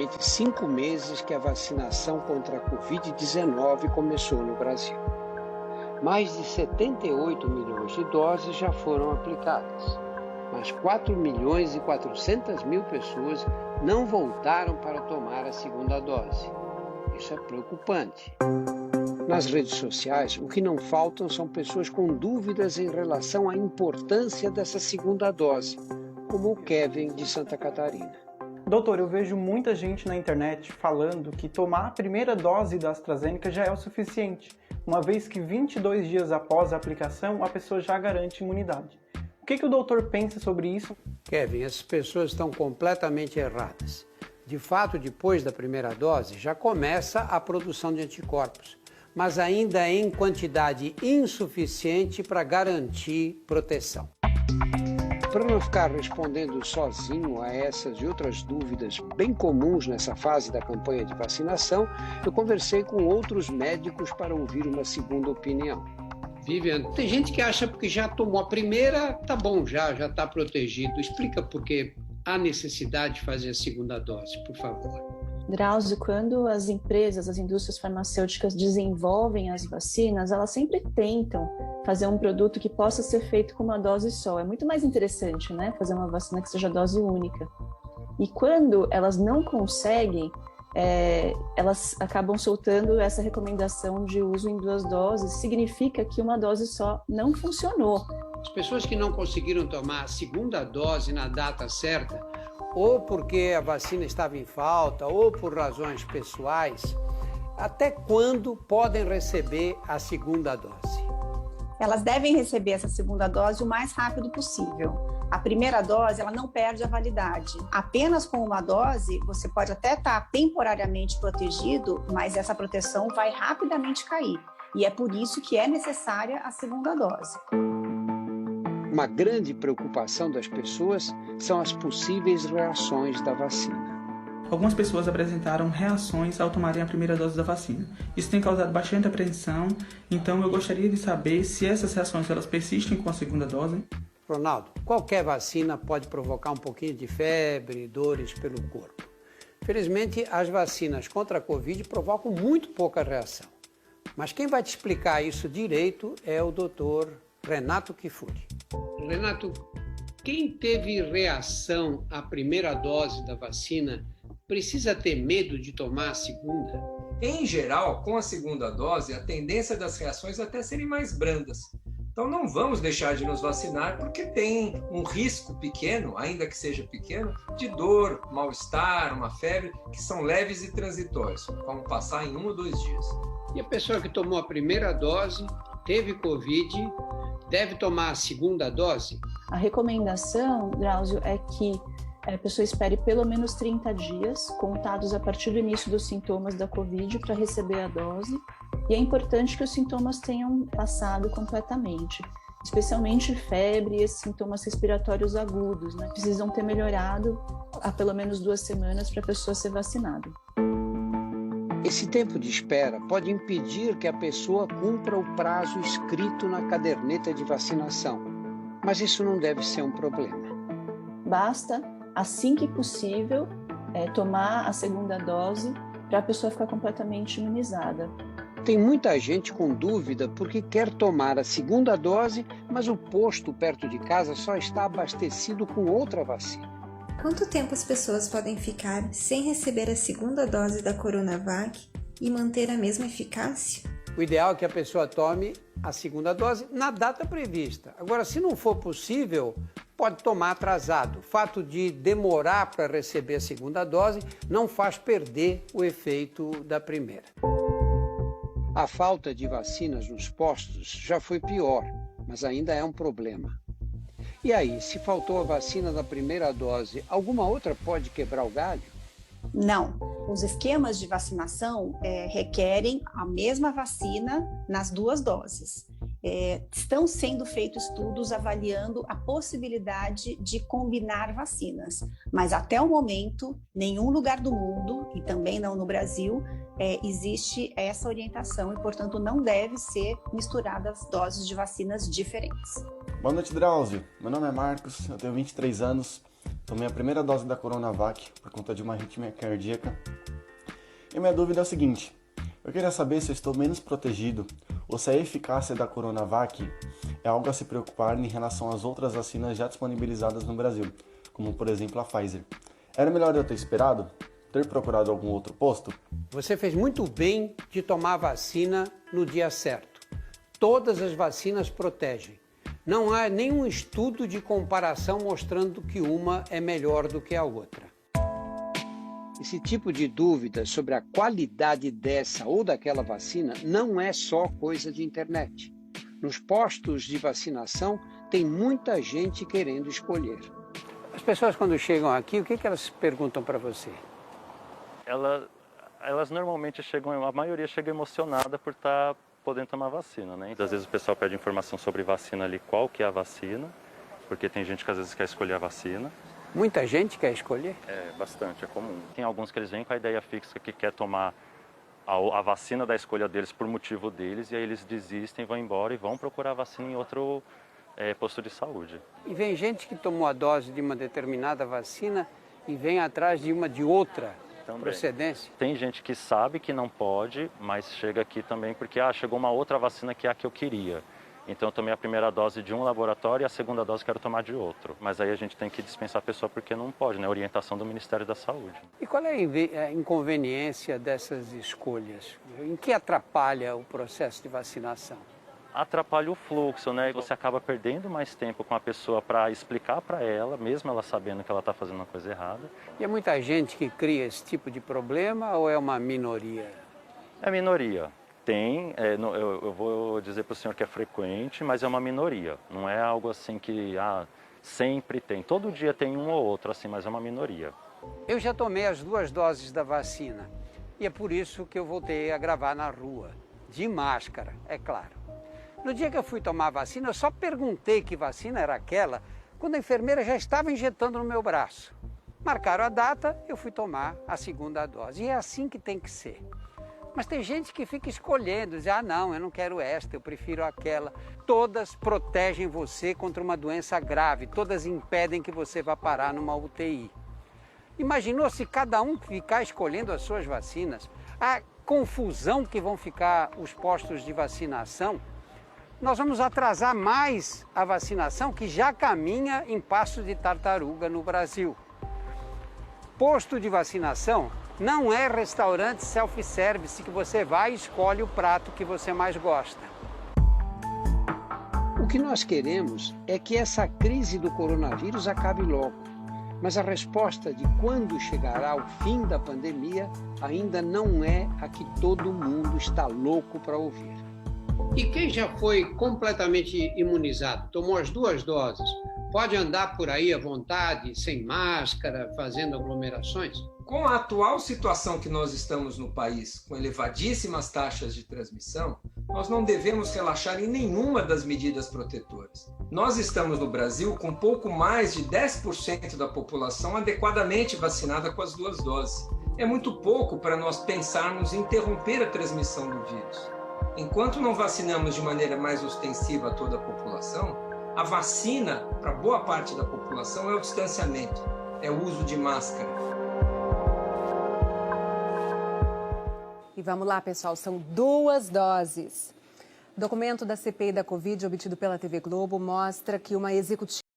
praticamente 5 meses que a vacinação contra a Covid-19 começou no Brasil. Mais de 78 milhões de doses já foram aplicadas, mas 4 milhões e 400 mil pessoas não voltaram para tomar a segunda dose. Isso é preocupante. Nas redes sociais, o que não faltam são pessoas com dúvidas em relação à importância dessa segunda dose, como o Kevin de Santa Catarina. Doutor, eu vejo muita gente na internet falando que tomar a primeira dose da AstraZeneca já é o suficiente, uma vez que 22 dias após a aplicação, a pessoa já garante imunidade. O que o doutor pensa sobre isso? Kevin, essas pessoas estão completamente erradas. De fato, depois da primeira dose, já começa a produção de anticorpos, mas ainda em quantidade insuficiente para garantir proteção. Para não ficar respondendo sozinho a essas e outras dúvidas bem comuns nessa fase da campanha de vacinação, eu conversei com outros médicos para ouvir uma segunda opinião. Vivian, tem gente que acha que já tomou a primeira, tá bom, já está protegido. Explica por que há necessidade de fazer a segunda dose, por favor. Drauzio, quando as empresas, as indústrias farmacêuticas desenvolvem as vacinas, elas sempre tentam fazer um produto que possa ser feito com uma dose só. É muito mais interessante, né? Fazer uma vacina que seja dose única. E quando elas não conseguem, elas acabam soltando essa recomendação de uso em 2 doses. Significa que uma dose só não funcionou. As pessoas que não conseguiram tomar a segunda dose na data certa, ou porque a vacina estava em falta, ou por razões pessoais, até quando podem receber a segunda dose? Elas devem receber essa segunda dose o mais rápido possível. A primeira dose, ela não perde a validade. Apenas com uma dose, você pode até estar temporariamente protegido, mas essa proteção vai rapidamente cair. E é por isso que é necessária a segunda dose. Uma grande preocupação das pessoas são as possíveis reações da vacina. Algumas pessoas apresentaram reações ao tomarem a primeira dose da vacina. Isso tem causado bastante apreensão, então eu gostaria de saber se essas reações elas persistem com a segunda dose. Ronaldo, qualquer vacina pode provocar um pouquinho de febre, dores pelo corpo. Felizmente, as vacinas contra a Covid provocam muito pouca reação. Mas quem vai te explicar isso direito é o Dr. Renato Kifuri. Renato, quem teve reação à primeira dose da vacina precisa ter medo de tomar a segunda? Em geral, com a segunda dose, a tendência das reações é até serem mais brandas. Então não vamos deixar de nos vacinar porque tem um risco pequeno, ainda que seja pequeno, de dor, mal-estar, uma febre, que são leves e transitórios, vão passar em 1 ou 2 dias. E a pessoa que tomou a primeira dose, teve Covid, deve tomar a segunda dose? A recomendação, Drauzio, é que a pessoa espere pelo menos 30 dias, contados a partir do início dos sintomas da Covid, para receber a dose. E é importante que os sintomas tenham passado completamente, especialmente febre e esses sintomas respiratórios agudos, né? Precisam ter melhorado há pelo menos 2 semanas para a pessoa ser vacinada. Esse tempo de espera pode impedir que a pessoa cumpra o prazo escrito na caderneta de vacinação, mas isso não deve ser um problema. Basta, assim que possível, tomar a segunda dose para a pessoa ficar completamente imunizada. Tem muita gente com dúvida porque quer tomar a segunda dose, mas o posto perto de casa só está abastecido com outra vacina. Quanto tempo as pessoas podem ficar sem receber a segunda dose da Coronavac e manter a mesma eficácia? O ideal é que a pessoa tome a segunda dose na data prevista. Agora, se não for possível, pode tomar atrasado. O fato de demorar para receber a segunda dose não faz perder o efeito da primeira. A falta de vacinas nos postos já foi pior, mas ainda é um problema. E aí, se faltou a vacina da primeira dose, alguma outra pode quebrar o galho? Não. Os esquemas de vacinação requerem a mesma vacina nas 2 doses. Estão sendo feitos estudos avaliando a possibilidade de combinar vacinas, mas até o momento, nenhum lugar do mundo, e também não no Brasil, existe essa orientação e, portanto, não deve ser misturadas doses de vacinas diferentes. Boa noite, Drauzio. Meu nome é Marcos, eu tenho 23 anos, Tomei a primeira dose da Coronavac por conta de uma arritmia cardíaca. E minha dúvida é o seguinte: eu queria saber se eu estou menos protegido ou se a eficácia da Coronavac é algo a se preocupar em relação às outras vacinas já disponibilizadas no Brasil, como por exemplo a Pfizer. Era melhor eu ter esperado? Ter procurado algum outro posto? Você fez muito bem de tomar a vacina no dia certo. Todas as vacinas protegem. Não há nenhum estudo de comparação mostrando que uma é melhor do que a outra. Esse tipo de dúvida sobre a qualidade dessa ou daquela vacina não é só coisa de internet. Nos postos de vacinação tem muita gente querendo escolher. As pessoas quando chegam aqui, o que elas perguntam para você? Elas normalmente chegam, a maioria chega emocionada por estar podendo tomar vacina, né? Às vezes o pessoal pede informação sobre vacina ali, qual que é a vacina, porque tem gente que às vezes quer escolher a vacina. Muita gente quer escolher? É, bastante, é comum. Tem alguns que eles vêm com a ideia fixa que quer tomar a vacina da escolha deles por motivo deles, e aí eles desistem, vão embora e vão procurar a vacina em outro posto de saúde. E vem gente que tomou a dose de uma determinada vacina e vem atrás de uma de outra procedência? Tem gente que sabe que não pode, mas chega aqui também porque chegou uma outra vacina que é a que eu queria. Então eu tomei a primeira dose de um laboratório e a segunda dose quero tomar de outro. Mas aí a gente tem que dispensar a pessoa porque não pode, né? Orientação do Ministério da Saúde. E qual é a inconveniência dessas escolhas? Em que atrapalha o processo de vacinação? Atrapalha o fluxo, né? Você acaba perdendo mais tempo com a pessoa para explicar para ela, mesmo ela sabendo que ela está fazendo uma coisa errada. E é muita gente que cria esse tipo de problema ou é uma minoria? É minoria. Tem, eu vou dizer para o senhor que é frequente, mas é uma minoria. Não é algo assim que sempre tem. Todo dia tem um ou outro, assim, mas é uma minoria. Eu já tomei as 2 doses da vacina e é por isso que eu voltei a gravar na rua, de máscara, é claro. No dia que eu fui tomar a vacina, eu só perguntei que vacina era aquela, quando a enfermeira já estava injetando no meu braço. Marcaram a data, eu fui tomar a 2ª dose. E é assim que tem que ser. Mas tem gente que fica escolhendo, diz, não, eu não quero esta, eu prefiro aquela. Todas protegem você contra uma doença grave, todas impedem que você vá parar numa UTI. Imaginou se cada um ficar escolhendo as suas vacinas? A confusão que vão ficar os postos de vacinação. Nós vamos atrasar mais a vacinação, que já caminha em passo de tartaruga no Brasil. Posto de vacinação não é restaurante self-service que você vai e escolhe o prato que você mais gosta. O que nós queremos é que essa crise do coronavírus acabe logo. Mas a resposta de quando chegará o fim da pandemia ainda não é a que todo mundo está louco para ouvir. E quem já foi completamente imunizado, tomou as 2 doses, pode andar por aí à vontade, sem máscara, fazendo aglomerações? Com a atual situação que nós estamos no país, com elevadíssimas taxas de transmissão, nós não devemos relaxar em nenhuma das medidas protetoras. Nós estamos no Brasil com pouco mais de 10% da população adequadamente vacinada com as 2 doses. É muito pouco para nós pensarmos em interromper a transmissão do vírus. Enquanto não vacinamos de maneira mais ostensiva a toda a população, a vacina para boa parte da população é o distanciamento, é o uso de máscara. E vamos lá, pessoal, são 2 doses. O documento da CPI da Covid obtido pela TV Globo mostra que uma executiva